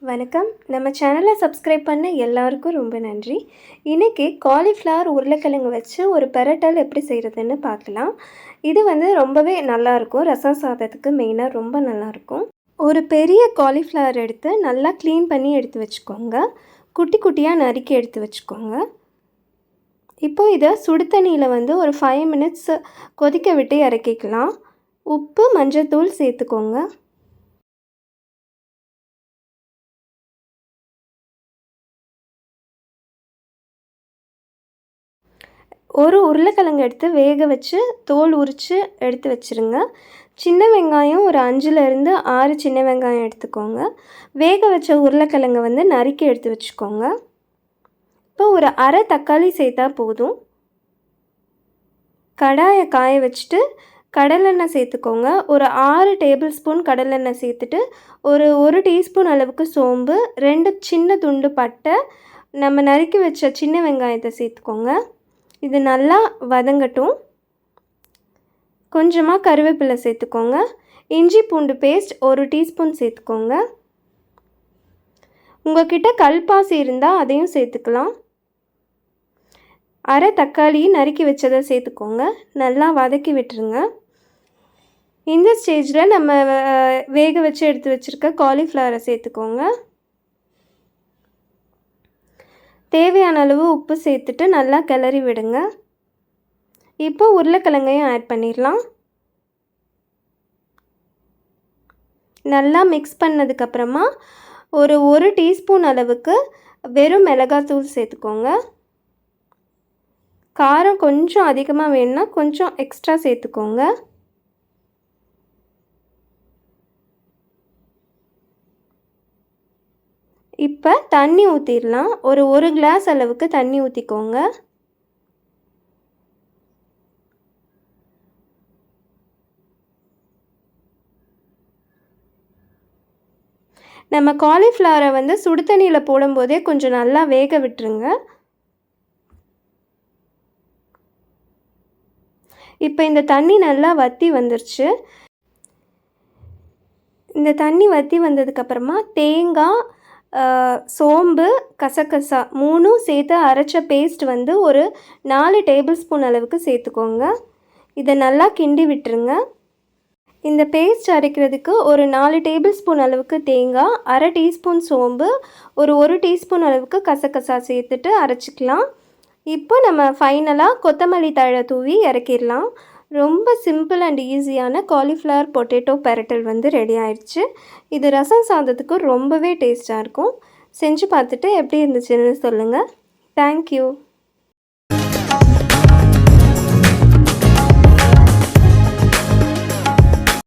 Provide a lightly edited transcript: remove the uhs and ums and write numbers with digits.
வணக்கம். நம்ம சேனலை சப்ஸ்கிரைப் பண்ண எல்லாருக்கும் ரொம்ப நன்றி. இன்றைக்கி காலிஃப்ளவர் உருளைக்கிழங்கு வச்சு ஒரு பெரட்டல் எப்படி செய்கிறதுன்னு பார்க்கலாம். இது ரொம்பவே நல்லாயிருக்கும். ரசம் சாதத்துக்கு மெயினாக ரொம்ப நல்லாயிருக்கும். ஒரு பெரிய காலிஃப்ளவர் எடுத்து நல்லா க்ளீன் பண்ணி எடுத்து வச்சுக்கோங்க. குட்டி குட்டியாக நறுக்கி எடுத்து வச்சுக்கோங்க. இப்போது இதை சுடு தண்ணியில் ஒரு 5 மினிட்ஸ் கொதிக்க விட்டு இறக்கிக்கலாம். உப்பு, மஞ்சத்தூள் சேர்த்துக்கோங்க. ஒரு உருளைக்கிழங்கு எடுத்து வேக வச்சு தோல் உரித்து எடுத்து வச்சுருங்க. சின்ன வெங்காயம் ஒரு 5லேருந்து 6 சின்ன வெங்காயம் எடுத்துக்கோங்க. வேக வச்ச உருளைக்கிழங்கை நறுக்கி எடுத்து வச்சுக்கோங்க. இப்போ ஒரு அரை தக்காளி சேர்த்தா போதும். கடாயை காய வச்சுட்டு கடலெண்ணெய் சேர்த்துக்கோங்க. ஒரு 6 டேபிள் ஸ்பூன் கடலெண்ணெய் சேர்த்துட்டு ஒரு டீஸ்பூன் அளவுக்கு சோம்பு, 2 சின்ன துண்டு பட்டை, நம்ம நறுக்கி வச்ச சின்ன வெங்காயத்தை சேர்த்துக்கோங்க. இது நல்லா வதங்கட்டும். கொஞ்சமாக கருவேப்பிலை சேர்த்துக்கோங்க. இஞ்சி பூண்டு பேஸ்ட் 1 டீஸ்பூன் சேர்த்துக்கோங்க. உங்கள்கிட்ட கல்பாசி இருந்தால் அதையும் சேர்த்துக்கலாம். அரை தக்காளி நறுக்கி வச்சதை சேர்த்துக்கோங்க. நல்லா வதக்கி விட்டுருங்க. இந்த ஸ்டேஜில் நம்ம வேக வச்சு எடுத்து வச்சுருக்க காலிஃப்ளவரை சேர்த்துக்கோங்க. தேவையான அளவு உப்பு சேர்த்துட்டு நல்லா கிளறி விடுங்க. இப்போ உருளைக்கிழங்கையும் ஆட் பண்ணிடலாம். நல்லா மிக்ஸ் பண்ணதுக்கப்புறமா ஒரு டீஸ்பூன் அளவுக்கு வெறும் மிளகாத்தூள் சேர்த்துக்கோங்க. காரம் கொஞ்சம் அதிகமாக வேணும்னா கொஞ்சம் எக்ஸ்ட்ரா சேர்த்துக்கோங்க. இப்போ தண்ணி ஊற்றிடலாம். ஒரு கிளாஸ் அளவுக்கு தண்ணி ஊற்றிக்கோங்க. நம்ம காலிஃப்ளவரை சுடு தண்ணியில் போடும்போதே கொஞ்சம் நல்லா வேக விட்டுருங்க. இப்போ இந்த தண்ணி நல்லா வற்றி வந்துருச்சு. இந்த தண்ணி வற்றி வந்ததுக்கப்புறமா தேங்காய், சோம்பு, கசகசா 3 சேர்த்து அரைச்ச பேஸ்ட் ஒரு 4 டேபிள் ஸ்பூன் அளவுக்கு சேர்த்துக்கோங்க. இதை நல்லா கிண்டி விட்டுருங்க. இந்த பேஸ்ட் அரைக்கிறதுக்கு ஒரு 4 டேபிள் ஸ்பூன் அளவுக்கு தேங்காய், அரை டீஸ்பூன் சோம்பு, ஒரு டீஸ்பூன் அளவுக்கு கசகசா சேர்த்துட்டு அரைச்சிக்கலாம். இப்போ நம்ம ஃபைனலாக கொத்தமல்லி தழை தூவி இறக்கிடலாம். ரொம்ப சிம்பிள் அண்ட் ஈஸியான காலிஃப்ளவர் பொட்டேட்டோ பெரட்டல் ரெடி ஆயிடுச்சு. இது ரசம் சாதத்துக்கு ரொம்பவே டேஸ்ட்டாக இருக்கும். செஞ்சு பார்த்துட்டு எப்படி இருந்துச்சுன்னு சொல்லுங்கள். தேங்க்யூ.